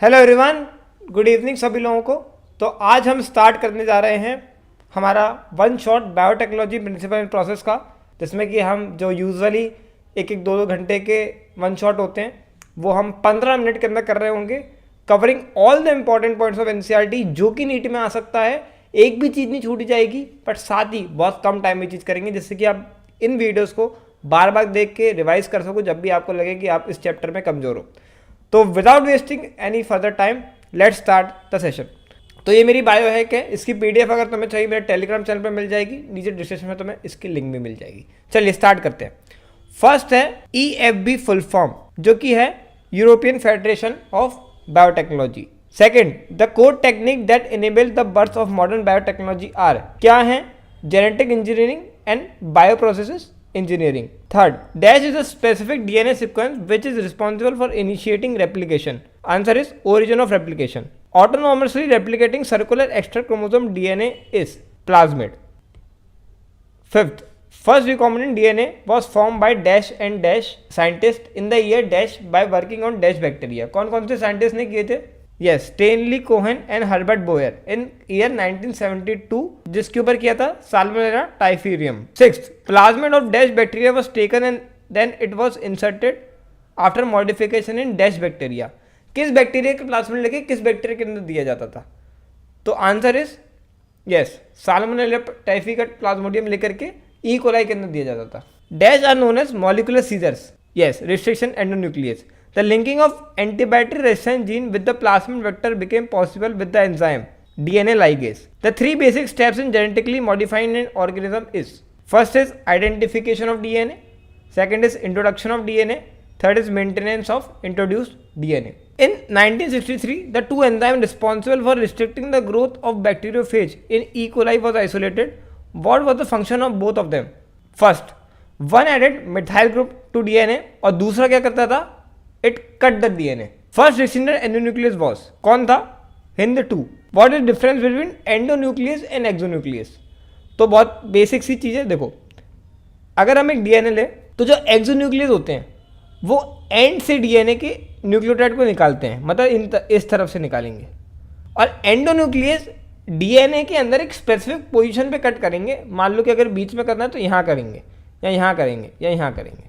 Hello everyone, good evening सभी लोगों को। तो आज हम स्टार्ट करने जा रहे हैं हमारा one shot biotechnology principle and process का, जिसमें कि हम जो यूजुअली एक दो घंटे के वन शॉट होते हैं वो हम 15 मिनट के अंदर कर रहे होंगे, covering all the important points of NCERT जो कि नीट में आ सकता है। एक भी चीज़ नहीं छूटी जाएगी, बट साथ ही बहुत कम टाइम में चीज़ करेंगे, जिससे कि आप इन वीडियोज़ को बार बार देख के रिवाइज कर सको जब भी आपको लगे कि आप इस चैप्टर में कमज़ोर हो। तो without wasting any further time let's start the session. तो ये मेरी बायो है कि इसकी पीडीएफ अगर तुम्हें चाहिए मेरे टेलीग्राम चैनल पर मिल जाएगी, नीचे डिस्क्रिप्शन में तुम्हें इसकी लिंक भी मिल जाएगी। चलिए स्टार्ट करते हैं। फर्स्ट है EFB फुल फॉर्म, जो कि है European Federation of Biotechnology. Second, the code technique that enable the birth of modern biotechnology are, क्या है? Genetic engineering and bioprocesses engineering. Third, dash is a specific DNA sequence which is responsible for initiating replication. Answer is origin of replication. Autonomously replicating circular extra chromosome DNA is plasmid. Fifth, first recombinant DNA was formed by dash and dash scientists in the year dash by working on dash bacteria. कौन कौन से scientist ने किए थे? Yes, Stanley Cohen and Herbert Boyer in year 1972, जिसके ऊपर किया था Salmonella typhimurium. Sixth, plasmid of dash bacteria was taken and then it was inserted after modification in dash bacteria. किस बैक्टीरिया के प्लाज्मिड लेके किस बैक्टीरिया के अंदर दिया जाता था? तो answer is yes, Salmonella typhi का प्लाज्मोडियम लेकर के ई कोलाई के अंदर दिया जाता था। Dash are known as molecular seizures, yes, restriction endonuclease. The linking of antibiotic resistant gene with the plasmid vector became possible with the enzyme DNA ligase. The three basic steps in genetically modifying an organism is: first is identification of DNA, second is introduction of DNA, third is maintenance of introduced DNA. In 1963, the two enzymes responsible for restricting the growth of bacteriophage in E. coli was isolated. What was the function of both of them? First, one added methyl group to DNA और दूसरा क्या करता था? It cut the DNA. First rescinded endonuclease was, कौन था? HindII. What is difference between endonuclease and exonuclease? तो बहुत basic सी चीज़ है। देखो, अगर हम एक DNA ले तो जो एक्सोन्यूक्लियस होते हैं वो एंड से DNA के न्यूक्लियोटाइड को निकालते हैं, मतलब इस तरफ से निकालेंगे, और एंडोन्यूक्लियस DNA के अंदर एक स्पेसिफिक पोजीशन पे कट करेंगे। मान लो कि अगर बीच में करना है तो यहाँ करेंगे या यहाँ करेंगे या यहाँ करेंगे,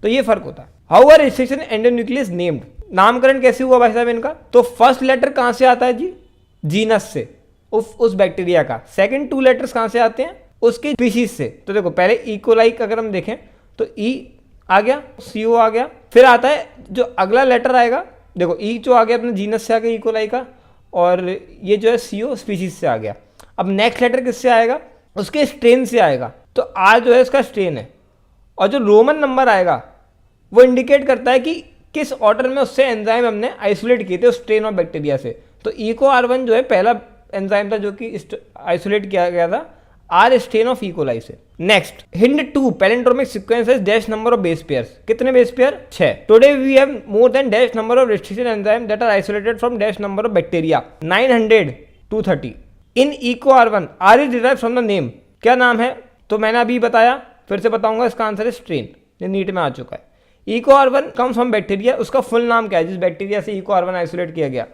तो ये फर्क होता है। How are restriction endonuclease named, नामकरण कैसे हुआ भाई साहब इनका? तो फर्स्ट लेटर कहाँ से आता है जी? जीनस से, उस बैक्टीरिया का। सेकंड टू लेटर्स कहाँ से आते हैं? उसके स्पीशीज से। तो देखो, पहले ई कोलाई अगर हम देखें तो ई आ गया, CO आ गया, फिर आता है जो अगला लेटर आएगा। देखो, ई जो आ गया अपने जीनस से आ गया ई कोलाई का, और ये जो है CO स्पीशीज से आ गया। अब नेक्स्ट लेटर किससे आएगा? उसके स्ट्रेन से आएगा। तो आर जो है इसका स्ट्रेन है, और जो रोमन नंबर आएगा वो इंडिकेट करता है कि किस ऑर्डर में उससे एंजाइम हमने आइसोलेट किए थे उस स्ट्रेन ऑफ बैक्टीरिया से। तो EcoR1 जो है पहला एंजाइम था जो कि आइसोलेट किया गया था R strain of E coli से। नेक्स्ट, HindII पैलिंड्रोमिक सीक्वेंस है dash number of base pairs. कितने base pair? 6। Today we have more than dash number of restriction enzyme that are isolated from dash number of bacteria, 900 to 30 in EcoR1. R is derived from the name, क्या नाम है? तो मैंने अभी बताया, फिर से बताऊंगा, इसका आंसर है स्ट्रेन, ये नीट में आ चुका है। EcoR1 कम्स फ्रॉम बैक्टीरिया, उसका फुल नाम क्या है जिस बैक्टीरिया से EcoR1 आइसोलेट किया गया?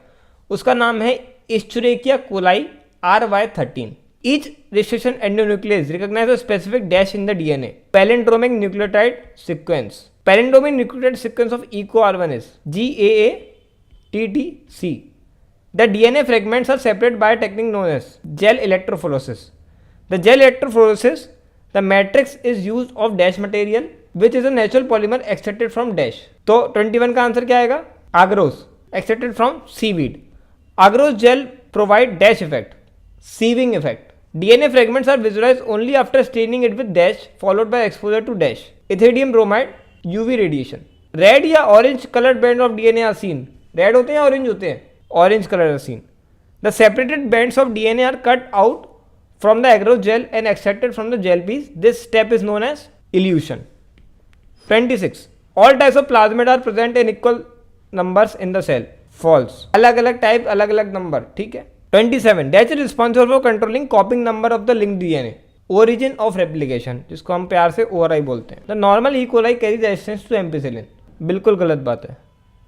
उसका नाम है Escherichia coli RY13. Each restriction endonuclease recognize a specific dash in the DNA. Palindromic nucleotide sequence. Palindromic nucleotide sequence of EcoR1 is GAATTC. The DNA fragments are separated by a technique known as gel electrophoresis. The gel electrophoresis, the matrix is used of dash material which is a natural polymer extracted from dash. तो 21 का answer क्या आएगा? Agarose extracted from seaweed. Agarose gel provide dash effect, sieving effect. DNA fragments are visualized only after staining it with dash followed by exposure to dash. Ethidium bromide, UV radiation. Red या orange colored band of DNA are seen. Red होते हैं, orange होते हैं? Orange color are seen. The separated bands of DNA are cut out from the agarose gel and extracted from the gel piece. This step is known as elution. 26. All types of plasmid are present in equal numbers in the cell. False. अलग अलग type, अलग अलग number, ठीक है। 27. Dash is responsible for controlling copying number of the linked DNA. Origin of replication, जिसको हम प्यार से ORI बोलते हैं। The normal E. coli carries resistance to ampicillin. बिल्कुल गलत बात है,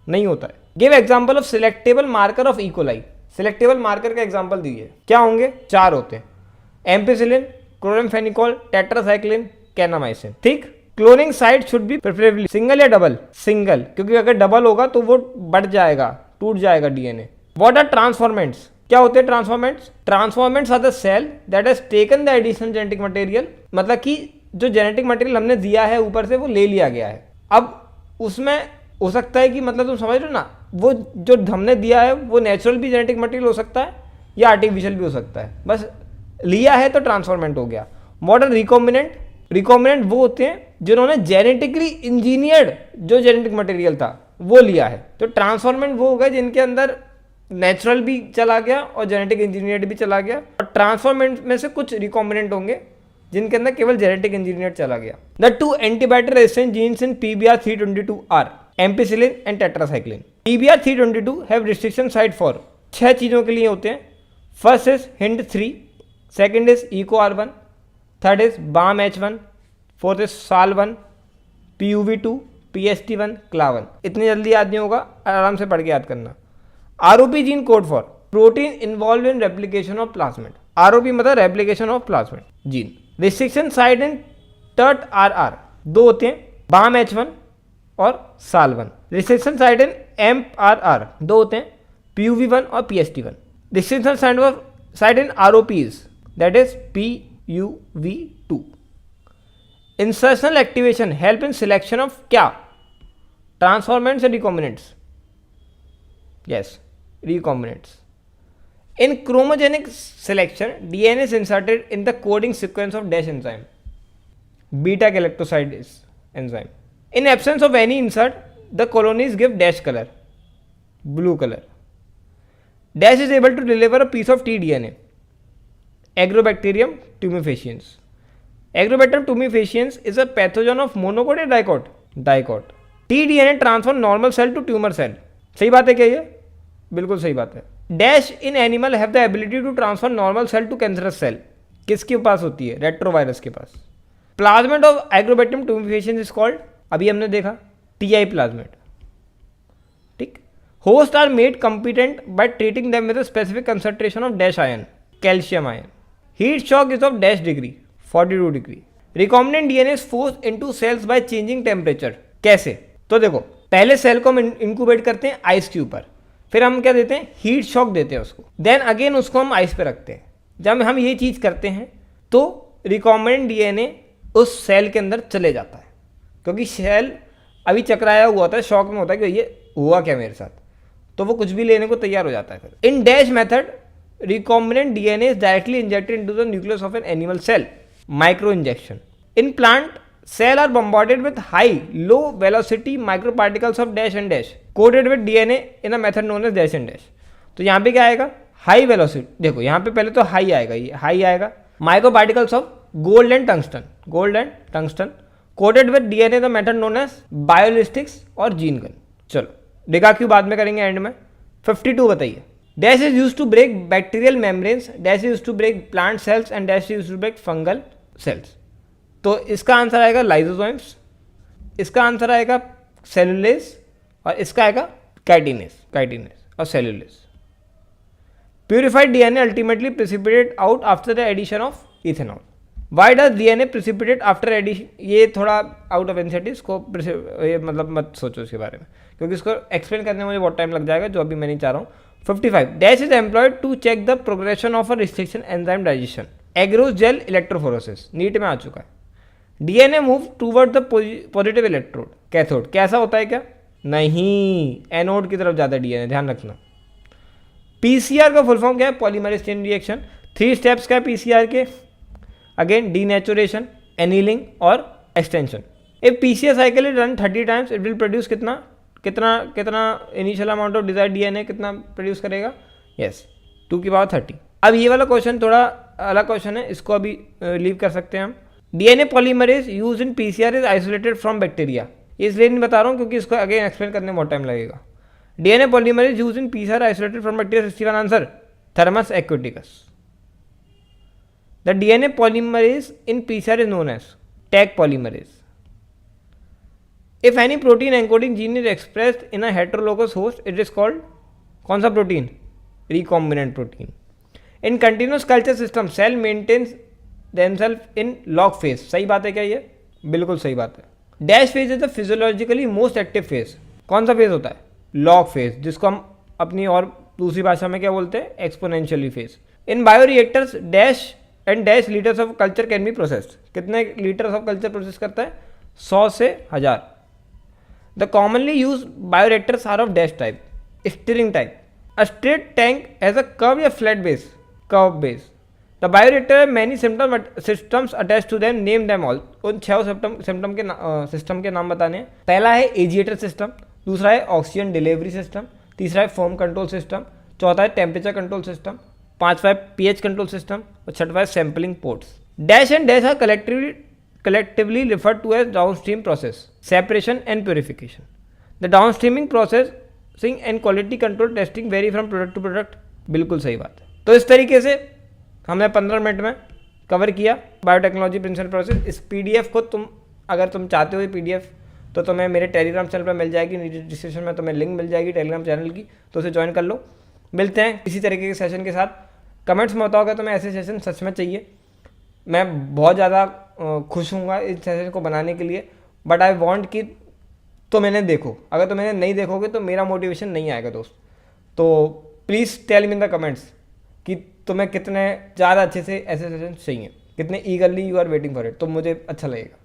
नहीं होता है। Give example of selectable marker of E coli. Selectable marker का एग्जांपल दीजिए, क्या होंगे? 4 होते हैं, एम्पिसिलिन, क्लोरामफेनिकोल, टेट्रासाइक्लिन, कैनामाइसिन। ठीक, cloning site should be preferably single या डबल? सिंगल, क्योंकि अगर डबल होगा तो वो बढ़ जाएगा, टूट जाएगा डीएनए। What are transformants? क्या होते हैं transformants? Transformants are the cell that has taken the additional genetic material, मतलब कि जो जेनेटिक मटेरियल हमने दिया है ऊपर से वो ले लिया गया है। अब उसमें हो सकता है कि, मतलब तुम समझ रहे हो ना, वो जो हमने दिया है वो नेचुरल भी जेनेटिक मटेरियल हो सकता है या आर्टिफिशियल भी हो सकता है, बस लिया है तो ट्रांसफॉर्मेंट हो गया। मॉडर्न रिकॉम्बिनेंट, रिकॉम्बिनेंट वो होते हैं जिन्होंने जेनेटिकली इंजीनियर्ड जो जेनेटिक मटेरियल था वो लिया है। तो ट्रांसफॉर्मेंट वो हो गए जिनके अंदर नेचुरल भी चला गया और जेनेटिक इंजीनियर्ड भी चला गया, और ट्रांसफॉर्मेंट में से कुछ रिकॉम्बिनेंट होंगे जिनके अंदर केवल जेनेटिक इंजीनियर्ड चला गया। The 2 antibiotic resistant genes in PBR322 are ampicillin and tetracycline. PBR322 have restriction site for 6 चीज़ों के लिए होते हैं। First is HIND3, second is EcoR1, third is BAM-H1, fourth is SAL1, PUV2, PST1, CLA1। इतनी जल्दी याद नहीं होगा, आराम से पढ़ के याद करना। ROP gene code for protein involve in replication of plasmid. ROP मतलब replication of plasmid gene. Restriction site in TERT-RR 2 होते हैं, BAM-H1 और SAL1। रिस्ट्रिक्शन साइट इन MRR 2 होते हैं, PUV1 और PST1। Restriction site in ROPs that is PUV2। Insertional activation help in selection of क्या? Transformants and recombinants. Yes, recombinants. In chromogenic selection, DNA is inserted in the coding sequence of dash enzyme, beta galactosidase enzyme. In absence of any insert, the colonies give dash color, blue color. Dash is able to deliver a piece of tDNA. Agrobacterium tumefaciens. Agrobacterium tumefaciens is a pathogen of monocot or dicot? Dicot. tDNA transfer normal cell to tumor cell. सही बात है क्या ये? बिल्कुल सही बात है। Dash in animal have the ability to transfer normal cell to cancerous cell. किसके पास होती है? रेट्रोवायरस के पास। Plasmid of Agrobacterium tumefaciens is called, अभी हमने देखा, TI प्लाज्मेट। ठीक, host are made competent by treating them with a specific concentration of dash ion, calcium ion. Heat shock is of dash degree, 42 degree. Recombinant DNA is forced into cells by changing temperature. कैसे? तो देखो, पहले cell को हम incubate करते हैं ice के ऊपर, फिर हम क्या देते हैं? हीट शॉक देते हैं उसको, देन अगेन उसको हम आइस पे रखते हैं। जब हम ये चीज़ करते हैं तो रिकॉम्बिनेंट डीएनए उस सेल के अंदर चले जाता है, क्योंकि सेल अभी चकराया हुआ होता है, शॉक में होता है कि ये हुआ क्या मेरे साथ, तो वो कुछ भी लेने को तैयार हो जाता है। फिर in dash method recombinant DNA is directly injected into the nucleus of an animal cell, micro injection. In plant cell are bombarded with high low velocity microparticles of dash and dash coated with DNA in a method known as dash and dash। तो यहाँ पे क्या आएगा? High velocity. देखो यहाँ पे पहले तो हाई आएगा, ये हाई आएगा। Micro particles of gold and tungsten coated with DNA the method known as biolistics और जीन गन। चलो डिगा क्यू बाद में करेंगे एंड में। 52 बताइए। Dash is use to break bacterial membranes, dash is use to break plant cells and dash is use to break fungal cells. तो इसका answer आएगा लाइजोसोम्स, इसका आंसर आएगा सेलुलेज, और इसका आएगा काइटिनेज और cellulase. Purified DNA ultimately precipitate out after the addition of ethanol. Why does DNA precipitate after addition? ये थोड़ा आउट ऑफ एनसीईआरटी, इसको ये मतलब मत सोचो इसके बारे में, क्योंकि इसको एक्सप्लेन करने में मुझे बहुत टाइम लग जाएगा, जो अभी मैं नहीं चाह रहा हूँ। 55 dash is employed to check the progression of a restriction enzyme digestion, agarose gel electrophoresis. NEET में आ चुका है। DNA move toward the positive electrode, cathode. कैसा होता है क्या? नहीं, एनोड की तरफ जाता है डीएनए, ध्यान रखना। पीसीआर का फुल फॉर्म क्या है? Polymerase chain reaction. 3 स्टेप्स क्या है पीसीआर के? अगेन डीनेचुरेशन, एनीलिंग और extension. If PCR cycle is run 30 times it will produce कितना initial amount of desired DNA कितना प्रोड्यूस करेगा? यस, 2 की पावर 30। अब ये वाला क्वेश्चन थोड़ा अलग क्वेश्चन है, इसको अभी लीव कर सकते हैं हम। DNA polymerase use in PCR is isolated from bacteria. इसलिए नहीं बता रहा हूँ क्योंकि इसको अगेन एक्सप्लेन करने में बहुत टाइम लगेगा। DNA polymerase use in PCR isolated from bacteria. 61 answer, Thermus aquaticus. The DNA polymerase in PCR is known as tag polymerase. If any protein encoding gene is expressed in a heterologous host it is called, कौन सा protein? Recombinant protein. In continuous culture system cell maintains themselves in log phase. सही बात है क्या ये? बिल्कुल सही बात है। Dash phase is the physiologically most active phase. कौन सा फेज होता है? लॉग फेज, जिसको हम अपनी और दूसरी भाषा में क्या बोलते हैं? Exponentially phase. In bioreactors dash and dash litres of culture can be processed. कितने लीटर्स ऑफ कल्चर प्रोसेस करता है? 100 से 1000। The commonly use bioreactors are of dash type, steering type. A straight tank has a curve या flat base? Curve base. The bioreactor have many systems attach to them, name them all. उन 6 system के नाम बताने हैं। पहला है एजिएटर system, दूसरा है ऑक्सीजन डिलीवरी सिस्टम, तीसरा है फोम कंट्रोल सिस्टम, चौथा है टेम्परेचर कंट्रोल सिस्टम, पांचवा है पीएच कंट्रोल सिस्टम और छठवा है sampling ports. Dash and dash are collectively referred to as downstream process, separation and purification. The downstreaming processing and quality control testing vary from product to product. बिल्कुल सही बात है। तो इस तरीके से हमने 15 मिनट में कवर किया बायोटेक्नोलॉजी प्रिंसिपल प्रोसेस। इस पीडीएफ को अगर तुम चाहते हो ये पीडीएफ, तो तुम्हें मेरे टेलीग्राम चैनल पर मिल जाएगी, नीचे डिस्क्रिप्शन में तुम्हें लिंक मिल जाएगी टेलीग्राम चैनल की, तो उसे ज्वाइन कर लो। मिलते हैं इसी तरीके के सेशन के साथ। कमेंट्स में बताओ कि तुम्हें ऐसे सेशन सच में चाहिए। मैं बहुत ज़्यादा खुश हूँगा इस सेशन को बनाने के लिए, बट आई वांट कि तुम इन्हें देखो। अगर तुम इन्हें नहीं देखोगे तो मेरा मोटिवेशन नहीं आएगा दोस्त। तो please tell me in the comments कि तुम्हें कितने ज़्यादा अच्छे से ऐसे सेशन चाहिए, कितने eagerly you are waiting for it, तो मुझे अच्छा लगेगा।